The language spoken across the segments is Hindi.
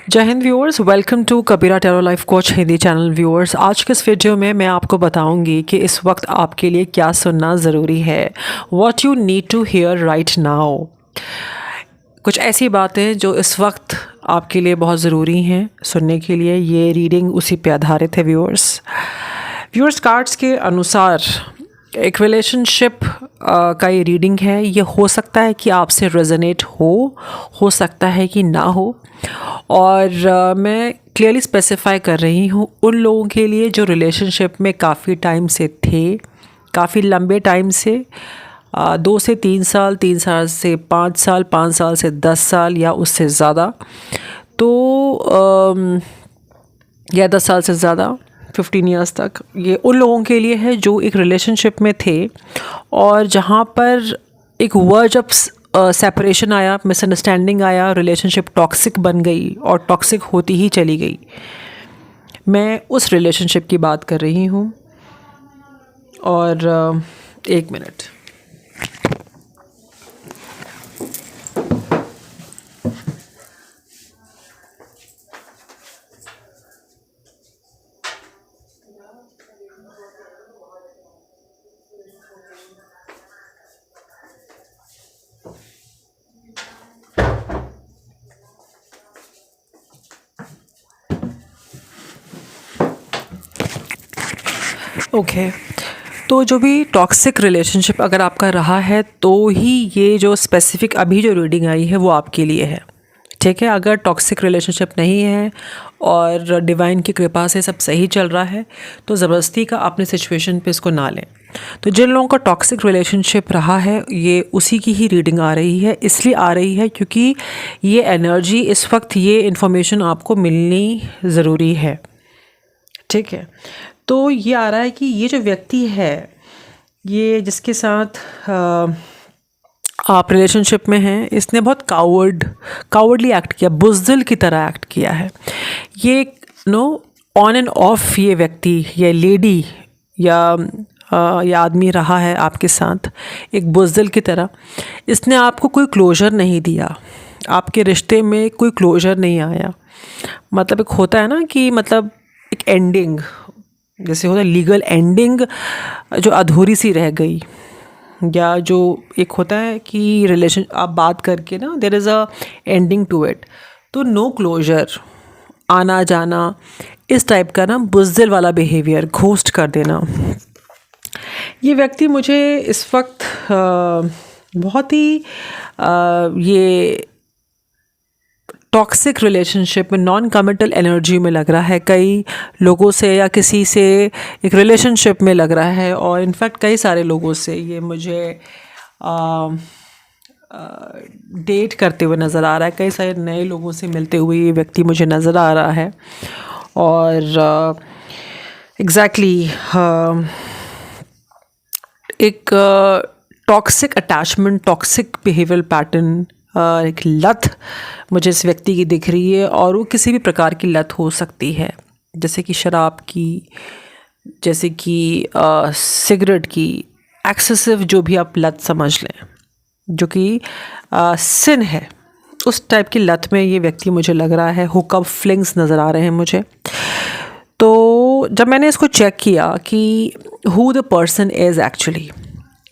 जय हिंद viewers, welcome to Kabira tarot life coach Hindi channel. Viewers, आज के इस वीडियो में मैं आपको बताऊंगी कि इस वक्त आपके लिए क्या सुनना ज़रूरी है। What you need to hear right now. कुछ ऐसी बातें जो इस वक्त आपके लिए बहुत ज़रूरी हैं सुनने के लिए। ये रीडिंग उसी पे आधारित है। व्यूअर्स कार्ड्स के अनुसार एक रिलेशनशिप का ये रीडिंग है। ये हो सकता है कि आपसे रेजोनेट हो सकता है कि ना हो। और मैं क्लियरली स्पेसिफाई कर रही हूँ उन लोगों के लिए जो रिलेशनशिप में काफ़ी टाइम से थे, काफ़ी लंबे टाइम से, 2 से 3 साल, 3 साल से 5 साल, 5 साल से 10 साल या उससे ज़्यादा। तो या 10 साल से ज़्यादा, 15 ईयर्स तक। ये उन लोगों के लिए है जो एक रिलेशनशिप में थे और जहाँ पर एक वर्ज ऑफ सेपरेशन आया, मिसअंडरस्टैंडिंग आया, रिलेशनशिप टॉक्सिक बन गई और टॉक्सिक होती ही चली गई। मैं उस रिलेशनशिप की बात कर रही हूँ। और एक मिनट। ओके, तो जो भी टॉक्सिक रिलेशनशिप अगर आपका रहा है तो ही ये जो स्पेसिफ़िक अभी जो रीडिंग आई है वो आपके लिए है। ठीक है, अगर टॉक्सिक रिलेशनशिप नहीं है और डिवाइन की कृपा से सब सही चल रहा है तो ज़बरदस्ती का अपने सिचुएशन पे इसको ना लें। तो जिन लोगों का टॉक्सिक रिलेशनशिप रहा है ये उसी की ही रीडिंग आ रही है। इसलिए आ रही है क्योंकि ये एनर्जी इस वक्त, ये इन्फॉर्मेशन आपको मिलनी ज़रूरी है। ठीक है, तो ये आ रहा है कि ये जो व्यक्ति है, ये जिसके साथ आप रिलेशनशिप में हैं, इसने बहुत कावर्डली एक्ट किया, बुज़दिल की तरह एक्ट किया है। ये ऑन एंड ऑफ ये व्यक्ति या लेडी या आदमी रहा है आपके साथ एक बुज़दिल की तरह। इसने आपको कोई क्लोजर नहीं दिया, आपके रिश्ते में कोई क्लोजर नहीं आया। मतलब एक होता है ना कि मतलब एक एंडिंग, जैसे होता है लीगल एंडिंग जो अधूरी सी रह गई, या जो एक होता है कि रिलेशन आप बात करके ना there is a ending to it, तो नो क्लोजर, आना जाना, इस टाइप का ना बुज़दिल वाला बिहेवियर, घोस्ट कर देना। ये व्यक्ति मुझे इस वक्त बहुत ही ये टॉक्सिक रिलेशनशिप में, नॉन कमिटल एनर्जी में लग रहा है। कई लोगों से या किसी से एक रिलेशनशिप में लग रहा है, और इनफैक्ट कई सारे लोगों से ये मुझे डेट करते हुए नज़र आ रहा है। कई सारे नए लोगों से मिलते हुए ये व्यक्ति मुझे नज़र आ रहा है। और एग्जैक्टली एक toxic attachment, toxic behaviour pattern, एक लत मुझे इस व्यक्ति की दिख रही है। और वो किसी भी प्रकार की लत हो सकती है, जैसे कि शराब की, जैसे कि सिगरेट की, एक्सेसिव जो भी आप लत समझ लें, जो कि सिन है, उस टाइप की लत में ये व्यक्ति मुझे लग रहा है। हुकअप फ्लिंग्स नज़र आ रहे हैं मुझे। तो जब मैंने इसको चेक किया कि who the person is actually,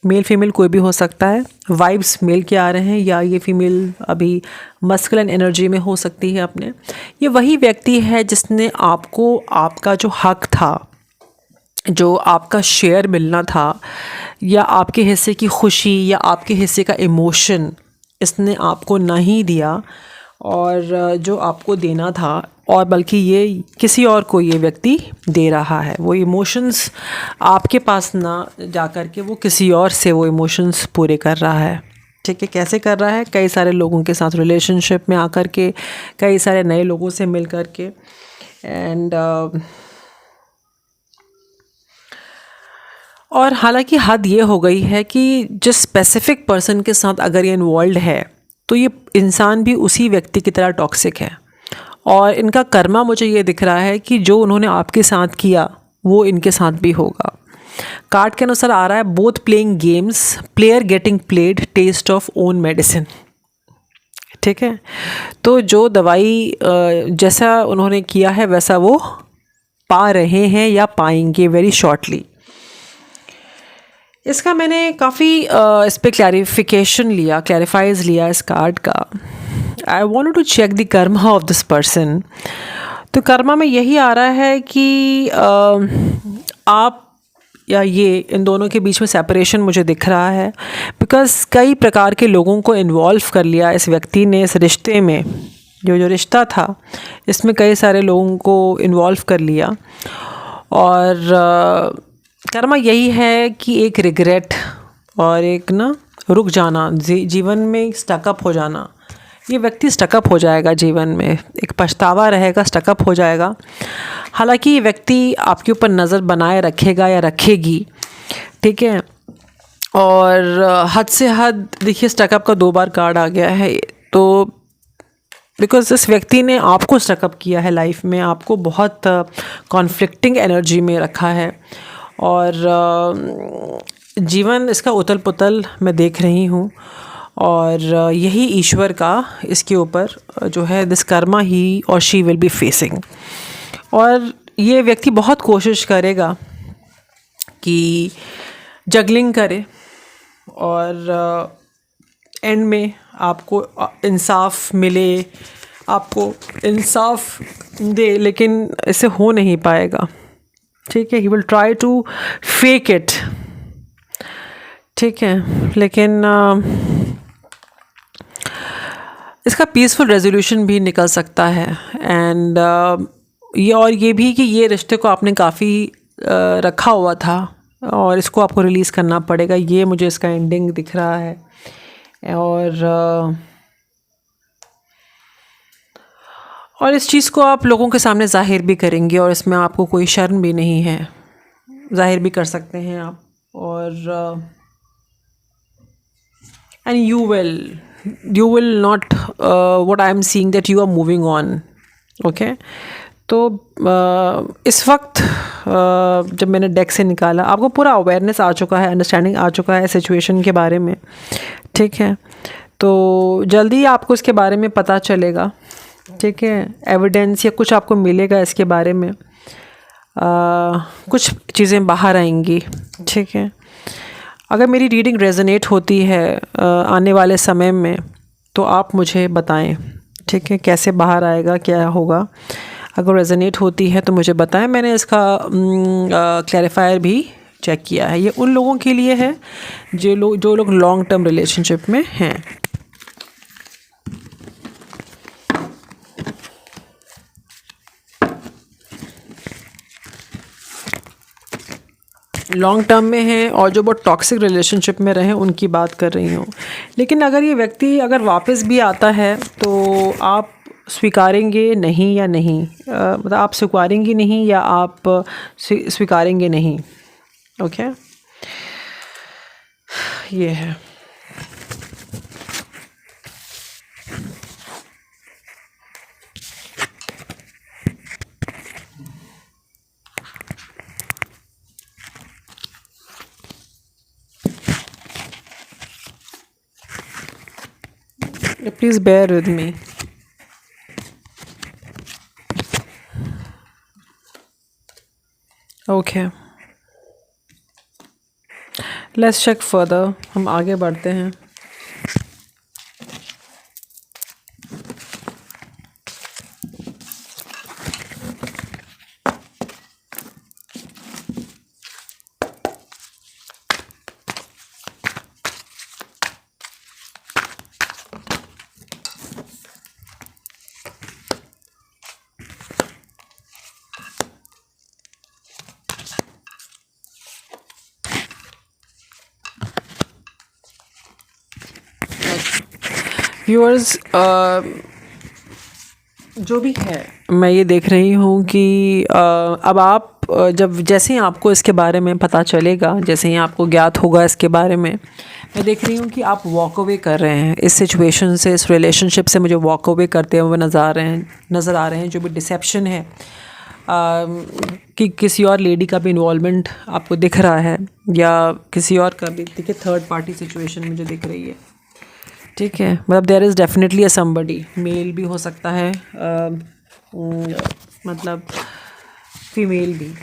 male female कोई भी हो सकता है, वाइब्स मेल के आ रहे हैं, या ये फीमेल अभी मस्कुलिन एनर्जी में हो सकती है अपने। ये वही व्यक्ति है जिसने आपको आपका जो हक था, जो आपका शेयर मिलना था, या आपके हिस्से की खुशी या आपके हिस्से का इमोशन इसने आपको नहीं दिया, और जो आपको देना था, और बल्कि ये किसी और को ये व्यक्ति दे रहा है। वो इमोशंस आपके पास ना जा कर के वो किसी और से वो इमोशंस पूरे कर रहा है। ठीक है, कैसे कर रहा है? कई सारे लोगों के साथ रिलेशनशिप में आकर के, कई सारे नए लोगों से मिल कर के, एंड और हालांकि हद ये हो गई है कि जिस स्पेसिफिक पर्सन के साथ अगर ये इन्वॉल्व है तो ये इंसान भी उसी व्यक्ति की तरह टॉक्सिक है। और इनका कर्मा मुझे ये दिख रहा है कि जो उन्होंने आपके साथ किया वो इनके साथ भी होगा। कार्ड के अनुसार आ रहा है both playing games, player getting played, taste of own medicine. ठीक है। तो जो दवाई जैसा उन्होंने किया है वैसा वो पा रहे हैं या पाएंगे वेरी शॉर्टली। इसका मैंने काफ़ी इस पर क्लैरिफाइज लिया इस कार्ड का। I want to check the karma of this person. तो कर्मा में यही आ रहा है कि आप या ये इन दोनों के बीच में सेपरेशन मुझे दिख रहा है, बिकॉज़ कई प्रकार के लोगों को इन्वॉल्व कर लिया इस व्यक्ति ने इस रिश्ते में। जो रिश्ता था इसमें कई सारे लोगों को इन्वॉल्व कर लिया, और कर्मा यही है कि एक रिग्रेट और एक ना रुक जाना, जीवन में स्टकअप हो जाना। ये व्यक्ति स्टकअप हो जाएगा जीवन में, एक पछतावा रहेगा, स्टकअप हो जाएगा। हालांकि ये व्यक्ति आपके ऊपर नज़र बनाए रखेगा या रखेगी, ठीक है। और हद से हद, देखिए स्टकअप का 2 बार कार्ड आ गया है, तो बिकॉज़ इस व्यक्ति ने आपको स्टकअप किया है लाइफ में, आपको बहुत कॉन्फ्लिक्टिंग एनर्जी में रखा है, और जीवन इसका उथल पुथल मैं देख रही हूँ। और यही ईश्वर का इसके ऊपर जो है दिस कर्मा ही और शी विल बी फेसिंग। और ये व्यक्ति बहुत कोशिश करेगा कि जगलिंग करे और एंड में आपको इंसाफ मिले, आपको इंसाफ दे, लेकिन इसे हो नहीं पाएगा, ठीक है। He will try to fake it, ठीक है। लेकिन इसका पीसफुल रेजोल्यूशन भी निकल सकता है। एंड ये भी कि ये रिश्ते को आपने काफ़ी रखा हुआ था और इसको आपको रिलीज़ करना पड़ेगा, ये मुझे इसका एंडिंग दिख रहा है। और इस चीज़ को आप लोगों के सामने ज़ाहिर भी करेंगे, और इसमें आपको कोई शर्म भी नहीं है, ज़ाहिर भी कर सकते हैं आप। और and you will not what I am seeing that you are moving on, okay। तो इस वक्त जब मैंने डेक से निकाला, आपको पूरा अवेयरनेस आ चुका है, अंडरस्टैंडिंग आ चुका है सिचुएशन के बारे में, ठीक है। तो जल्दी आपको इसके बारे में पता चलेगा, ठीक है। एविडेंस या कुछ आपको मिलेगा इसके बारे में, कुछ चीज़ें बाहर आएंगी, ठीक है। अगर मेरी रीडिंग रेजोनेट होती है आने वाले समय में, तो आप मुझे बताएं, ठीक है, कैसे बाहर आएगा, क्या होगा। अगर रेजोनेट होती है तो मुझे बताएं। मैंने इसका क्लैरिफायर भी चेक किया है। ये उन लोगों के लिए है जो लोग लॉन्ग टर्म रिलेशनशिप में हैं। लॉन्ग टर्म में हैं और जो बहुत टॉक्सिक रिलेशनशिप में रहे उनकी बात कर रही हूँ। लेकिन अगर ये व्यक्ति अगर वापस भी आता है तो आप स्वीकारेंगे नहीं या नहीं, मतलब आप स्वीकारेंगी नहीं या आप स्वीकारेंगे नहीं, ओके। ये है। Please bear with me. Okay. Let's check further. हम आगे बढ़ते हैं। व्यूअर्स, जो भी है, मैं ये देख रही हूँ कि अब आप जैसे ही आपको इसके बारे में पता चलेगा, जैसे ही आपको ज्ञात होगा इसके बारे में, मैं देख रही हूँ कि आप वॉक अवे कर रहे हैं इस सिचुएशन से, इस रिलेशनशिप से। मुझे वॉक अवे करते हुए नज़र आ रहे हैं। जो भी डिसेप्शन है कि किसी और लेडी का भी इन्वॉल्वमेंट आपको दिख रहा है, या किसी और का भी, देखिए थर्ड पार्टी सिचुएशन मुझे दिख रही है। ठीक है, मतलब there is definitely a somebody, male भी हो सकता है, मतलब फीमेल भी,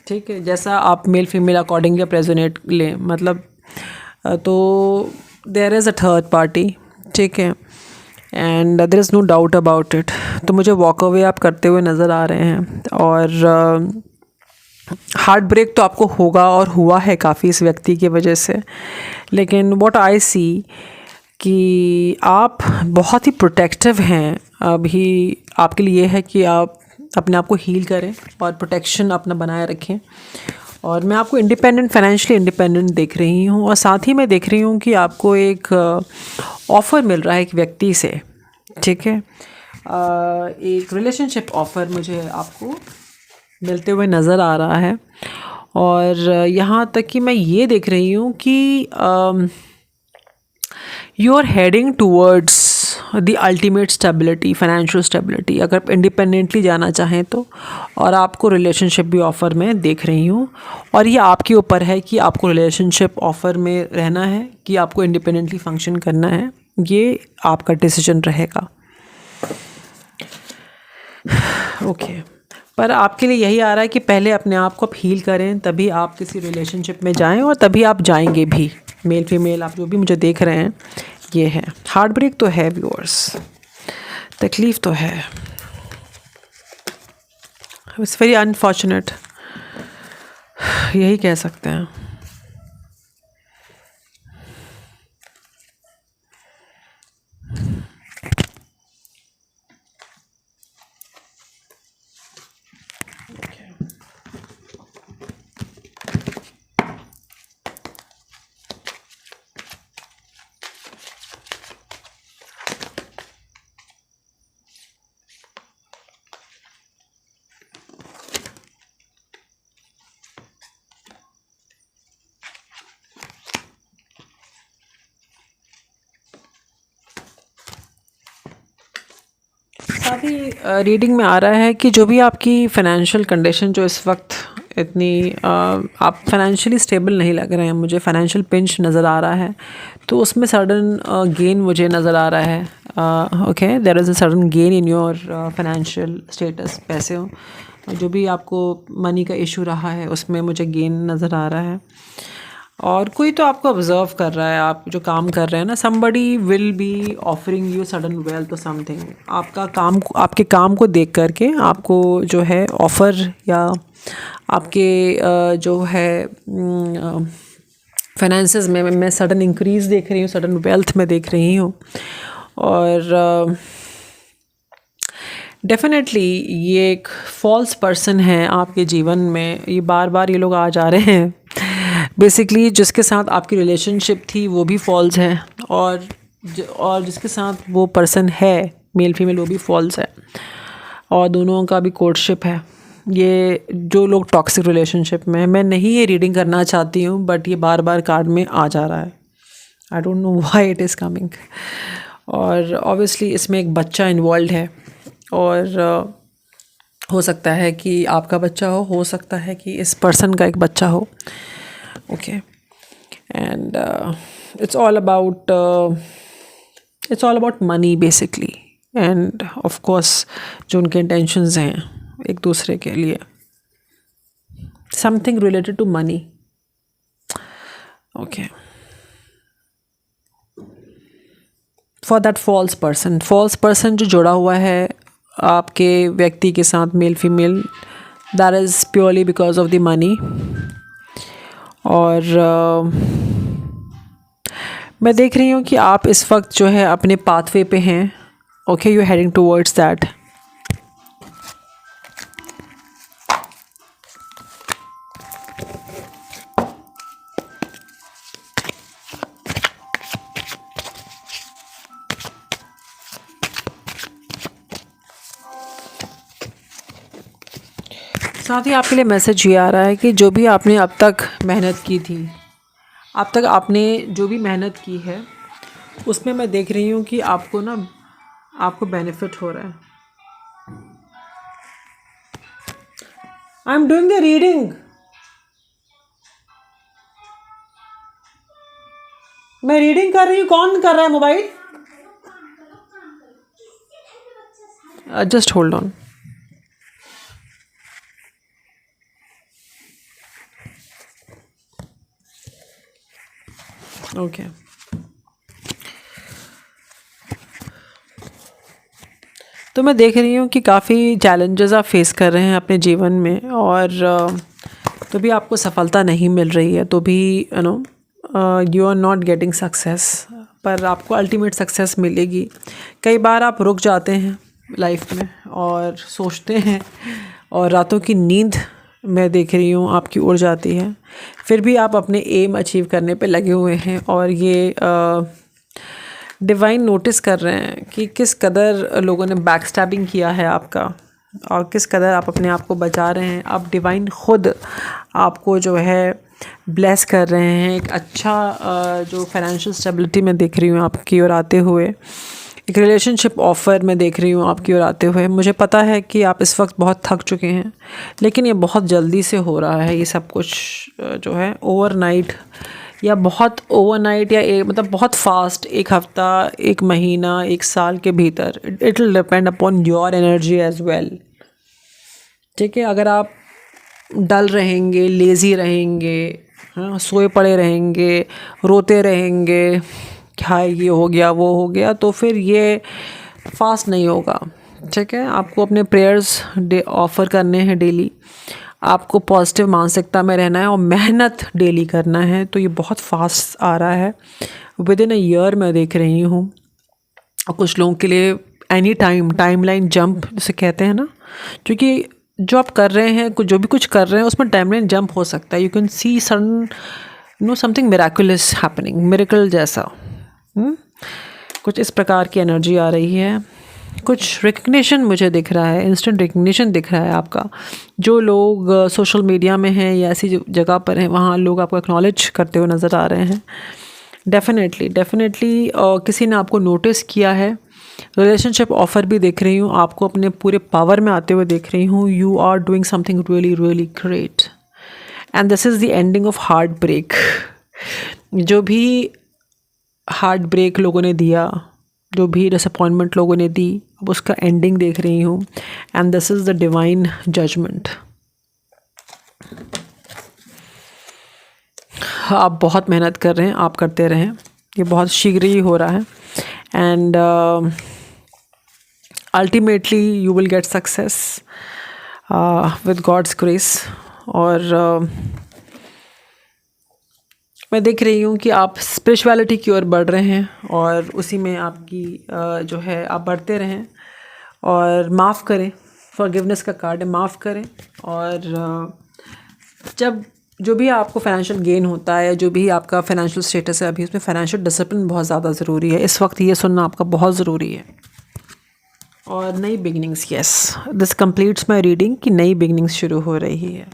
ठीक है, जैसा आप मेल फीमेल अकॉर्डिंग या प्रेजोनेट लें, मतलब तो there is a third party, ठीक है, and there is no doubt about it. तो मुझे वॉक अवे आप करते हुए नज़र आ रहे हैं, और हार्ट ब्रेक तो आपको होगा और हुआ है काफ़ी इस व्यक्ति की वजह से, लेकिन व्हाट आई सी कि आप बहुत ही प्रोटेक्टिव हैं। अभी आपके लिए है कि आप अपने आप को हील करें और प्रोटेक्शन अपना बनाए रखें, और मैं आपको इंडिपेंडेंट, फाइनेंशियली इंडिपेंडेंट देख रही हूँ, और साथ ही मैं देख रही हूँ कि आपको एक ऑफ़र मिल रहा है एक व्यक्ति से, ठीक है, एक रिलेशनशिप ऑफ़र मुझे आपको मिलते हुए नज़र आ रहा है। और यहाँ तक कि मैं ये देख रही हूँ कि you are heading towards the ultimate stability, financial stability, अगर आप इंडिपेंडेंटली जाना चाहें तो। और आपको रिलेशनशिप भी ऑफ़र में देख रही हूँ, और ये आपके ऊपर है कि आपको रिलेशनशिप ऑफ़र में रहना है कि आपको इंडिपेंडेंटली फंक्शन करना है, ये आपका डिसीजन रहेगा। ओके, पर आपके लिए यही आ रहा है कि पहले अपने आप को आप हील करें, तभी आप किसी रिलेशनशिप में जाएं, और तभी आप जाएंगे भी। मेल फीमेल आप जो भी मुझे देख रहे हैं, ये है। हार्ट ब्रेक तो है व्यूअर्स, तकलीफ़ तो है, इट्स वेरी अनफॉर्चुनेट, यही कह सकते हैं। साथ ही रीडिंग में आ रहा है कि जो भी आपकी फ़ाइनेंशियल कंडीशन जो इस वक्त इतनी आप फाइनेंशियली स्टेबल नहीं लग रहे हैं, मुझे फाइनेंशियल पिंच नज़र आ रहा है, तो उसमें सडन गेन मुझे नज़र आ रहा है। Okay, there is a sudden gain in your financial status, पैसे हो, जो भी आपको मनी का इशू रहा है उसमें मुझे गेन नज़र आ रहा है। और कोई तो आपको ऑब्ज़र्व कर रहा है, आप जो काम कर रहे हैं ना, somebody will be offering you sudden wealth और समथिंग। आपका काम, आपके काम को देख करके आपको जो है ऑफ़र, या आपके जो है फाइनेंसेस में मैं सडन इंक्रीज़ देख रही हूँ, सडन वेल्थ में देख रही हूँ। और डेफिनेटली ये एक फॉल्स पर्सन है आपके जीवन में, ये बार बार ये लोग आ जा रहे हैं। बेसिकली जिसके साथ आपकी रिलेशनशिप थी वो भी फॉल्स है, और जिसके साथ वो पर्सन है, मेल फीमेल, वो भी फॉल्स है, और दोनों का भी कोर्टशिप है। ये जो लोग टॉक्सिक रिलेशनशिप में हैं, मैं नहीं ये रीडिंग करना चाहती हूँ, बट ये बार बार कार्ड में आ जा रहा है। I don't know why it is coming. और ऑब्वियसली इसमें एक बच्चा इन्वॉल्व है, और हो सकता है कि आपका बच्चा हो सकता है कि इस पर्सन का एक बच्चा हो। Okay, and it's all about money basically, and of course जो उनके इंटेंशंस हैं एक दूसरे के लिए, something related to money. Okay, for that false person जो जुड़ा हुआ है आपके व्यक्ति के साथ, male female, that is purely because of the money. और मैं देख रही हूँ कि आप इस वक्त जो है अपने पाथवे पे हैं। Okay, you heading towards that. साथ ही आपके लिए मैसेज ये आ रहा है कि जो भी आपने अब तक मेहनत की थी, अब तक आपने जो भी मेहनत की है, उसमें मैं देख रही हूँ कि आपको ना, आपको बेनिफिट हो रहा है। I am doing the reading. मैं रीडिंग कर रही हूँ, कौन कर रहा है mobile? Just hold on. Okay, तो मैं देख रही हूँ कि काफ़ी चैलेंजेस आप फेस कर रहे हैं अपने जीवन में, और तो भी आपको सफलता नहीं मिल रही है, तो भी you are not getting success, पर आपको अल्टीमेट सक्सेस मिलेगी। कई बार आप रुक जाते हैं लाइफ में और सोचते हैं, और रातों की नींद मैं देख रही हूँ आपकी उड़ जाती है, फिर भी आप अपने एम अचीव करने पे लगे हुए हैं, और ये डिवाइन नोटिस कर रहे हैं कि किस कदर लोगों ने बैक स्टैबिंग किया है आपका, और किस कदर आप अपने आप को बचा रहे हैं। अब डिवाइन खुद आपको जो है ब्लेस कर रहे हैं, एक अच्छा जो फाइनेंशियल स्टेबिलिटी मैं देख रही हूँ आपकी ओर आते हुए, एक रिलेशनशिप ऑफ़र मैं देख रही हूँ आपकी ओर आते हुए। मुझे पता है कि आप इस वक्त बहुत थक चुके हैं, लेकिन ये बहुत जल्दी से हो रहा है, ये सब कुछ जो है ओवरनाइट, या बहुत ओवरनाइट, या मतलब बहुत फास्ट, एक हफ़्ता, एक महीना, एक साल के भीतर। It will depend upon your energy as well. ठीक है, अगर आप डल रहेंगे, लेज़ी रहेंगे, हाँ, सोए पड़े रहेंगे, रोते रहेंगे, क्या ये हो गया वो हो गया, तो फिर ये फास्ट नहीं होगा। ठीक है, आपको अपने प्रेयर्स ऑफ़र करने हैं डेली, आपको पॉजिटिव मानसिकता में रहना है और मेहनत डेली करना है, तो ये बहुत फास्ट आ रहा है। विद इन अ ईयर मैं देख रही हूँ, और कुछ लोगों के लिए एनी टाइमलाइन जंप जिसे कहते हैं ना, क्योंकि जो आप कर रहे हैं, जो भी कुछ कर रहे हैं, उसमें टाइमलाइन जंप हो सकता है। You can see sudden something miraculous happening, miracle जैसा। कुछ इस प्रकार की एनर्जी आ रही है। कुछ रिकग्निशन मुझे दिख रहा है, इंस्टेंट रिकग्निशन दिख रहा है आपका। जो लोग सोशल मीडिया में हैं या ऐसी जगह पर हैं, वहाँ लोग आपको एक्नॉलेज करते हुए नज़र आ रहे हैं। डेफिनेटली किसी ने आपको नोटिस किया है। रिलेशनशिप ऑफ़र भी देख रही हूँ, आपको अपने पूरे पावर में आते हुए देख रही हूँ। You are doing something really really great, and this is the ending of heart break. जो भी हार्ट ब्रेक लोगों ने दिया, जो भी डिसअपॉइंटमेंट लोगों ने दी, अब उसका एंडिंग देख रही हूँ, and this is the divine judgement. आप बहुत मेहनत कर रहे हैं, आप करते रहें, ये बहुत शीघ्र ही हो रहा है, and ultimately you will get success with God's grace. और मैं देख रही हूँ कि आप स्पिरिचुअलिटी की ओर बढ़ रहे हैं, और उसी में आपकी जो है आप बढ़ते रहें, और माफ़ करें, फॉरगिवनेस का कार्ड है, माफ़ करें। और जब जो भी आपको फाइनेंशियल गेन होता है, जो भी आपका फाइनेंशियल स्टेटस है अभी, उसमें फाइनेंशियल डिसिप्लिन बहुत ज़्यादा ज़रूरी है। इस वक्त ये सुनना आपका बहुत ज़रूरी है। और नई beginnings, yes, this completes my reading कि नई बिगनिंग्स शुरू हो रही है,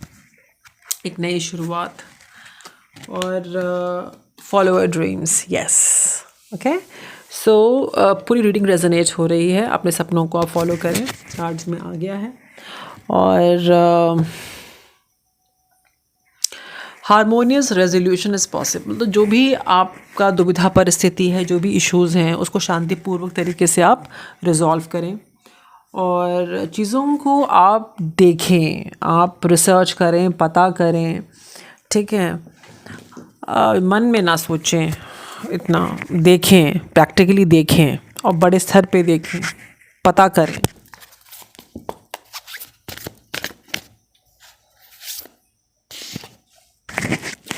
एक नई शुरुआत। और follow your dreams, yes, okay. So पूरी रीडिंग रेजोनेट हो रही है, अपने सपनों को आप फॉलो करें, कार्ड्स में आ गया है। और हारमोनियस रेजोल्यूशन इज़ पॉसिबल। तो जो भी आपका दुविधा परिस्थिति है, जो भी इश्यूज़ हैं, उसको शांतिपूर्वक तरीके से आप रिजॉल्व करें, और चीज़ों को आप देखें, आप रिसर्च करें, पता करें। ठीक है, मन में ना सोचें इतना, देखें, प्रैक्टिकली देखें, और बड़े स्तर पे देखें, पता करें।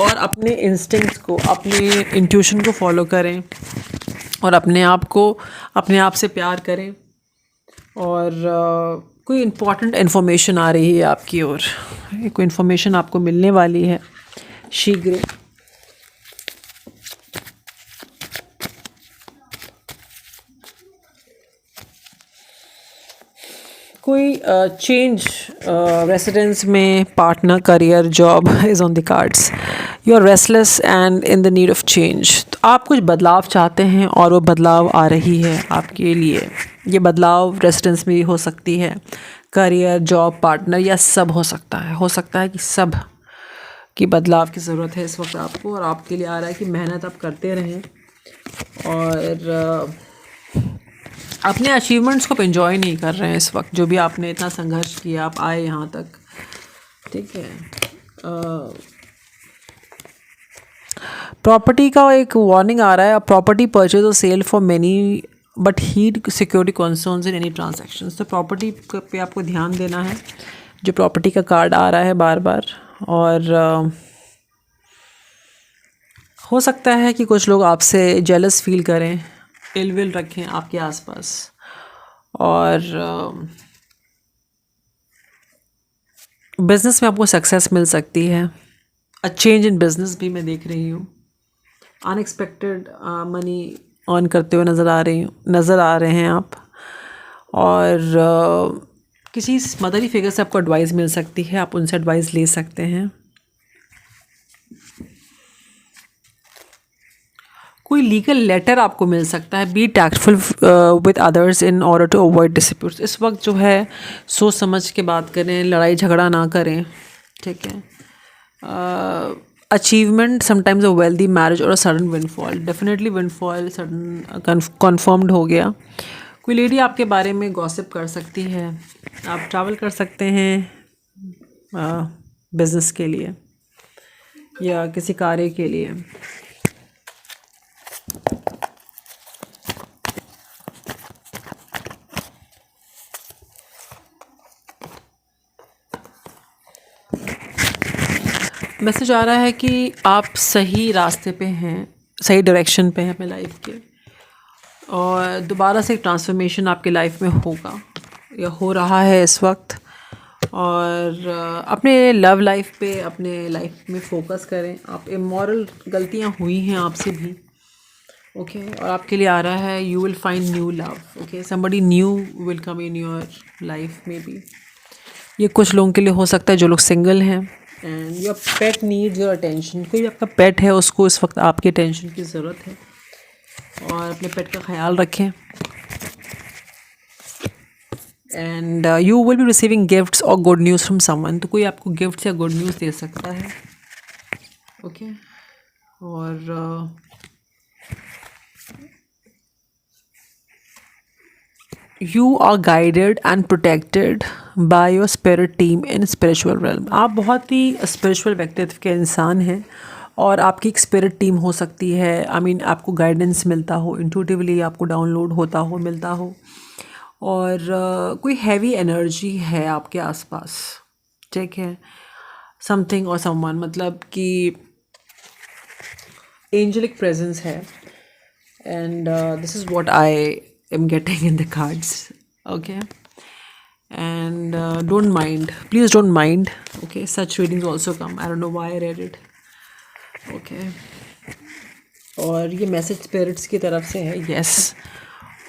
और अपने इंस्टिंक्ट्स को, अपने इंट्यूशन को फॉलो करें, और अपने आप से प्यार करें। और कोई इम्पॉर्टेंट इन्फॉर्मेशन आ रही है आपकी ओर, कोई इन्फॉर्मेशन आपको मिलने वाली है शीघ्र। कोई चेंज रेसिडेंस में, partner, career, job is on the cards. You are restless and in the need of change. तो आप कुछ बदलाव चाहते हैं, और वो बदलाव आ रही है आपके लिए। ये बदलाव रेसिडेंस में भी हो सकती है, करियर, जॉब, पार्टनर, या सब हो सकता है कि सब की बदलाव की ज़रूरत है इस वक्त आपको, और आपके लिए आ रहा है कि मेहनत आप करते रहें, और अपने अचीवमेंट्स को एंजॉय नहीं कर रहे हैं इस वक्त, जो भी आपने इतना संघर्ष किया, आप आए यहाँ तक, ठीक है। प्रॉपर्टी का एक वार्निंग आ रहा है, प्रॉपर्टी परचेज और sale for many but heed security concerns in any transactions. तो प्रॉपर्टी पे आपको ध्यान देना है, जो प्रॉपर्टी का कार्ड आ रहा है बार बार। और हो सकता है कि कुछ लोग आपसे जेलस फील करें, इल विल रखें आपके आसपास। और बिज़नेस में आपको सक्सेस मिल सकती है, अ चेंज इन बिज़नेस भी मैं देख रही हूँ। अनएक्सपेक्टेड मनी अर्न करते हुए नज़र आ रहे हैं आप। और किसी मदरी फिगर से आपको एडवाइस मिल सकती है, आप उनसे एडवाइस ले सकते हैं। कोई लीगल लेटर आपको मिल सकता है। Be tactful with others in order to avoid disputes. इस वक्त जो है सोच समझ के बात करें, लड़ाई झगड़ा ना करें, ठीक है। Achievement sometimes a wealthy marriage और a sudden windfall. Definitely windfall sudden confirmed हो गया। कोई लेडी आपके बारे में गॉसिप कर सकती है। आप ट्रैवल कर सकते हैं बिज़नेस के लिए या किसी कार्य के लिए। मैसेज आ रहा है कि आप सही रास्ते पे हैं, सही डायरेक्शन पे हैं अपने लाइफ के, और दोबारा से एक ट्रांसफॉर्मेशन आपके लाइफ में होगा या हो रहा है इस वक्त। और अपने लव लाइफ पे, अपने लाइफ में फोकस करें। आप इमोरल गलतियां हुई हैं आपसे भी, ओके। और आपके लिए आ रहा है you will find new love, okay. Somebody new will come in your life में भी। ये कुछ लोगों के लिए हो सकता है जो लोग सिंगल हैं। And your pet needs your attention. कोई आपका पेट है, उसको इस वक्त आपकी अटेंशन की ज़रूरत है, और अपने पेट का ख्याल रखें। And you will be receiving gifts और गुड न्यूज़ फ्रॉम समवन। तो कोई आपको गिफ्ट्स या गुड न्यूज़ दे सकता है, ओके। और you are guided and protected by your spirit team in spiritual realm. आप बहुत ही स्पिरिचुअल व्यक्तित्व के इंसान हैं, और आपकी एक स्पिरिट टीम हो सकती है। आई मीन आपको गाइडेंस मिलता हो, इंट्यूटिवली आपको डाउनलोड होता हो, मिलता हो। और कोई हैवी एनर्जी है आपके आसपास, ठीक है। समथिंग और समवन, मतलब कि एंजलिक प्रेजेंस है। And this is what I am getting in the cards, okay. And don't mind, please don't mind, okay. Such readings also come, I don't know why I read it, okay. और ये मैसेज स्पिरिट्स की तरफ से है, यस।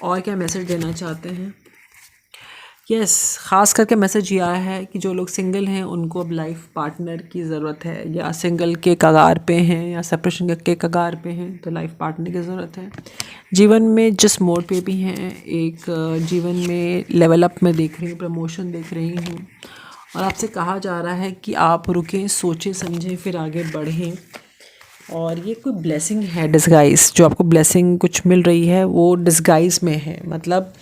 और क्या मैसेज देना चाहते हैं? यस, ख़ास करके मैसेज ये आया है कि जो लोग सिंगल हैं उनको अब लाइफ पार्टनर की ज़रूरत है, या सिंगल के कगार पे हैं या सेपरेशन के कगार पे हैं, तो लाइफ पार्टनर की ज़रूरत है। जीवन में जिस मोड़ पे भी हैं, एक जीवन में लेवल अप में देख रही हूँ, प्रमोशन देख रही हूँ, और आपसे कहा जा रहा है कि आप रुकें, सोचें, समझें, फिर आगे बढ़ें। और ये कोई ब्लेसिंग है डिस्गाइज, जो आपको ब्लेसिंग कुछ मिल रही है वो डिस्गाइज में है। मतलब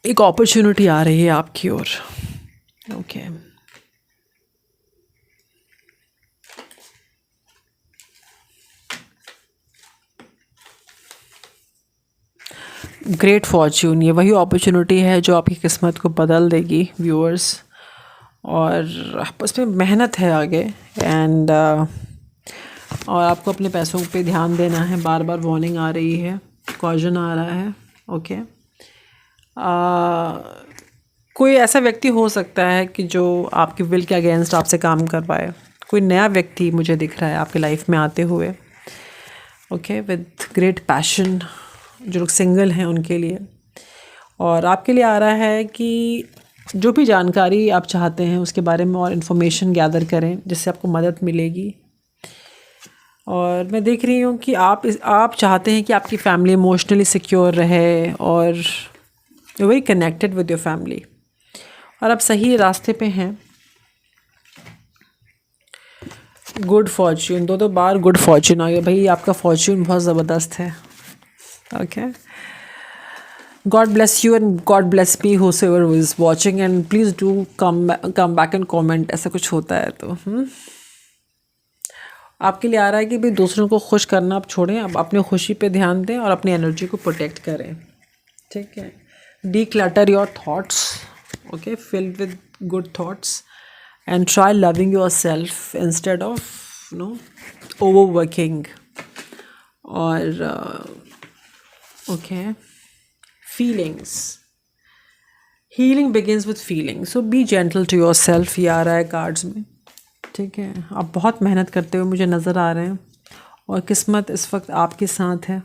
एक अपॉर्चुनिटी आ रही है आपकी ओर, ओके। ग्रेट फॉर्च्यून, ये वही अपॉर्चुनिटी है जो आपकी किस्मत को बदल देगी व्यूअर्स। और उसमें मेहनत है आगे। एंड और आपको अपने पैसों पे ध्यान देना है। बार बार वार्निंग आ रही है, कॉशन आ रहा है, ओके। कोई ऐसा व्यक्ति हो सकता है कि जो आपके विल के अगेंस्ट आपसे काम कर पाए। कोई नया व्यक्ति मुझे दिख रहा है आपके लाइफ में आते हुए, ओके, विद ग्रेट पैशन। जो लोग सिंगल हैं उनके लिए। और आपके लिए आ रहा है कि जो भी जानकारी आप चाहते हैं उसके बारे में और इन्फॉर्मेशन गैदर करें, जिससे आपको मदद मिलेगी। और मैं देख रही हूँ कि आप चाहते हैं कि आपकी फैमिली इमोशनली सिक्योर रहे, और very connected with your family, और आप सही रास्ते पे हैं। गुड फॉर्च्यून, दो बार गुड फॉर्च्यून आ गया भाई, आपका फॉर्च्यून बहुत ज़बरदस्त है। Okay, God bless you and God bless me whosoever who is watching, and please do come back and comment, ऐसा कुछ होता है तो आपके लिए आ रहा है कि भाई दूसरों को खुश करना आप छोड़ें, आप अपनी खुशी पे ध्यान दें और अपनी एनर्जी को प्रोटेक्ट करें। ठीक है, declutter your thoughts, okay, fill with good thoughts and try loving yourself instead of overworking or okay, feelings, healing begins with feelings, so be gentle to yourself, ये आ रहा है कार्ड्स में। ठीक है, आप बहुत मेहनत करते हुए मुझे नज़र आ रहे हैं और किस्मत इस वक्त आपके साथ है।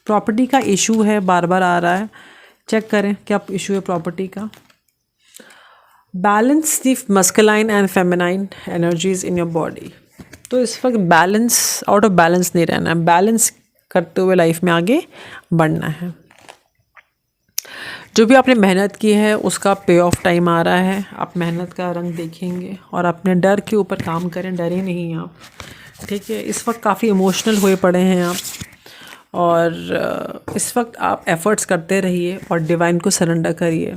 प्रॉपर्टी का इशू है, बार बार आ रहा है, चेक करें क्या इशू है प्रॉपर्टी का। Balance the masculine and feminine energies in your body, तो इस वक्त बैलेंस, आउट ऑफ बैलेंस नहीं रहना है, बैलेंस करते हुए लाइफ में आगे बढ़ना है। जो भी आपने मेहनत की है उसका पे ऑफ टाइम आ रहा है, आप मेहनत का रंग देखेंगे और अपने डर के ऊपर काम करें, डरे नहीं आप। ठीक है, इस वक्त काफ़ी इमोशनल हुए पड़े हैं आप, और इस वक्त आप एफ़र्ट्स करते रहिए और डिवाइन को सरेंडर करिए,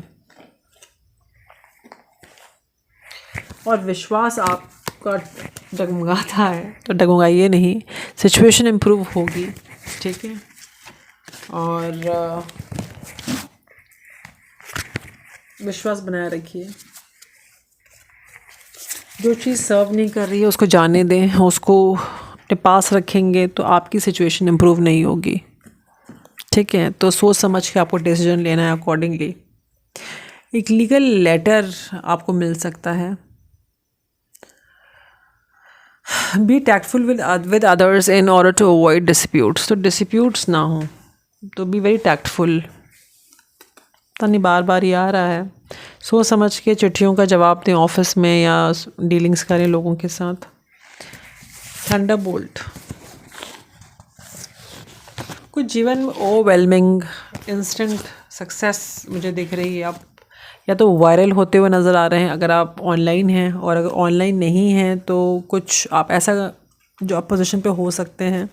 और विश्वास आपका डगमगाता है तो डगमगाइए नहीं, सिचुएशन इम्प्रूव होगी। ठीक है, और विश्वास बनाए रखिए। जो चीज़ सर्व नहीं कर रही है उसको जाने दें, उसको अपने पास रखेंगे तो आपकी सिचुएशन इम्प्रूव नहीं होगी। ठीक है, तो सोच समझ के आपको डिसीजन लेना है अकॉर्डिंगली। एक लीगल लेटर आपको मिल सकता है। Be tactful with others in order to avoid disputes, तो डिस्प्यूट्स ना हो तो बी वेरी टैक्टफुल। नहीं, बार बार ये आ रहा है, सोच समझ के चिट्ठियों का जवाब दें ऑफिस में या डीलिंग्स करें लोगों के साथ। थंडरबोल्ट, कुछ जीवन में ओवरवेलमिंग इंस्टेंट सक्सेस मुझे दिख रही है। आप या तो वायरल होते हुए नज़र आ रहे हैं अगर आप ऑनलाइन हैं, और अगर ऑनलाइन नहीं हैं तो कुछ आप ऐसा जो आप पोजीशन पे हो सकते हैं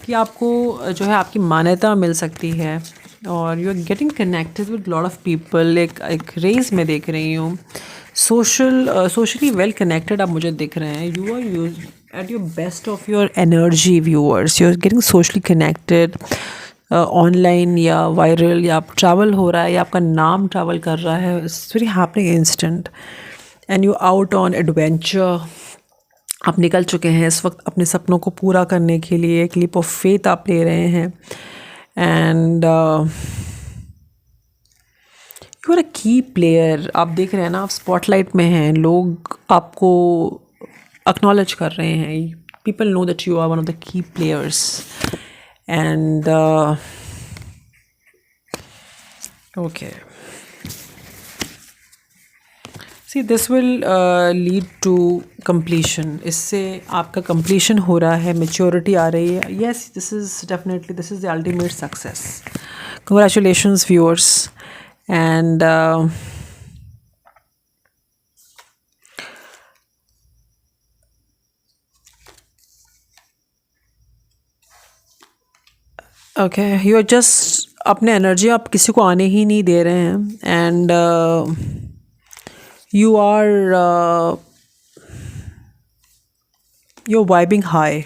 कि आपको जो है आपकी मान्यता मिल सकती है, और you are getting connected with lot of people. एक रेस में देख रही हूँ, सोशली वेल कनेक्टेड आप मुझे दिख रहे हैं। You are at your best of your energy viewers, you are getting socially connected online या वायरल, या आप ट्रैवल हो रहा है या आपका नाम ट्रैवल कर रहा है, it's very happening instant, and you out on adventure. आप निकल चुके हैं इस वक्त अपने सपनों को पूरा करने के लिए, एक लीप ऑफ फेथ आप ले रहे हैं, एंड यू आर अ की प्लेयर। आप देख रहे हैं ना, आप स्पॉटलाइट में हैं, लोग आपको एक्नॉलेज कर रहे हैं, people know that you are one of the key players, and okay, see this will lead to completion. इससे आपका कंप्लीशन हो रहा है, मेच्योरिटी आ रही है। Yes, this is definitely, this is the ultimate success. Congratulations viewers, and okay, you are just, अपने एनर्जी आप किसी को आने ही नहीं दे रहे हैं, and you are you're vibing high।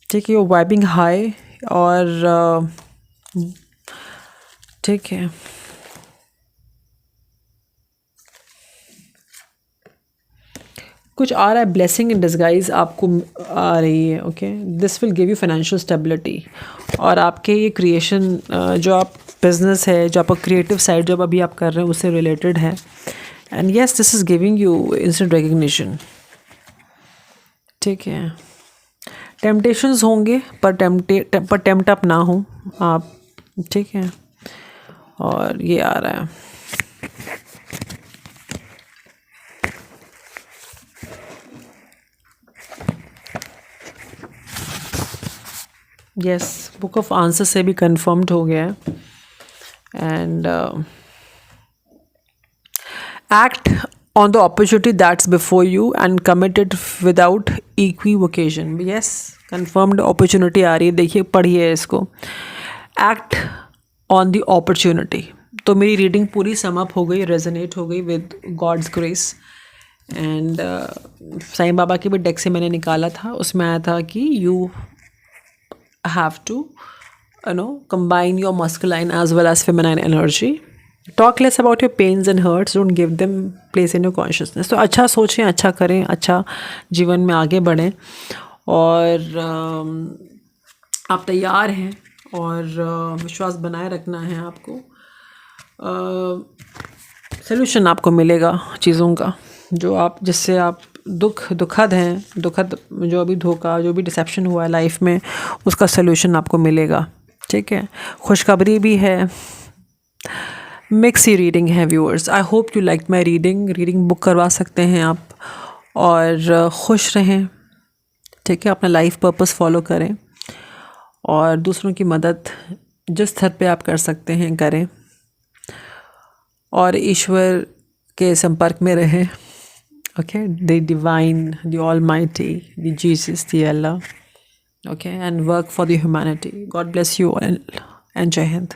ठीक है, you're vibing high, और ठीक है, कुछ आ रहा है, ब्लेसिंग इन डिस्गाइज आपको आ रही है। Okay, this will give you financial stability, और आपके ये क्रिएशन जो आप बिजनेस है, जो आपका क्रिएटिव साइड जो अभी आप कर रहे हैं उससे रिलेटेड है, and yes, this is giving you instant recognition. ठीक है, टेम्पटेशंस होंगे पर टेम्प्ट अप ना हो आप। ठीक है, और ये आ रहा है, यस, बुक ऑफ आंसर से भी कंफर्म्ड हो गया है, and act on the opportunity that's before you and commit it without equivocation. Yes, confirmed opportunity आ रही है, देखिए पढ़िए इसको. Act on the opportunity. तो मेरी रीडिंग पूरी सम अप हो गई, रेजोनेट हो गई with God's grace. And Sai Baba के भी डेक से मैंने निकाला था, उसमें आया था कि you have to combine your masculine as well as feminine energy. Talk less about your pains and hurts. Don't give them place in your consciousness. तो अच्छा सोचें, अच्छा करें, अच्छा जीवन में आगे बढ़ें. और आप तैयार हैं और विश्वास बनाए रखना है आपको. सल्यूशन आपको मिलेगा चीज़ों का, जो आप जिससे आप दुखद हैं, दुखद जो अभी धोखा, जो भी डिसेप्शन हुआ है लाइफ में, उसका सल्यूशन आपको मिलेगा. ठीक है, खुशखबरी भी है. मिक्स ही रीडिंग है viewers. I hope you like my reading book करवा सकते हैं आप. और खुश रहें. ठीक है, अपना लाइफ पर्पस फॉलो करें और दूसरों की मदद जिस स्तर पे आप कर सकते हैं करें. और ईश्वर के संपर्क में रहें. Okay, the divine, the almighty, the Jesus, the Allah. Okay, and work for the humanity. God bless you all and Jai Hind.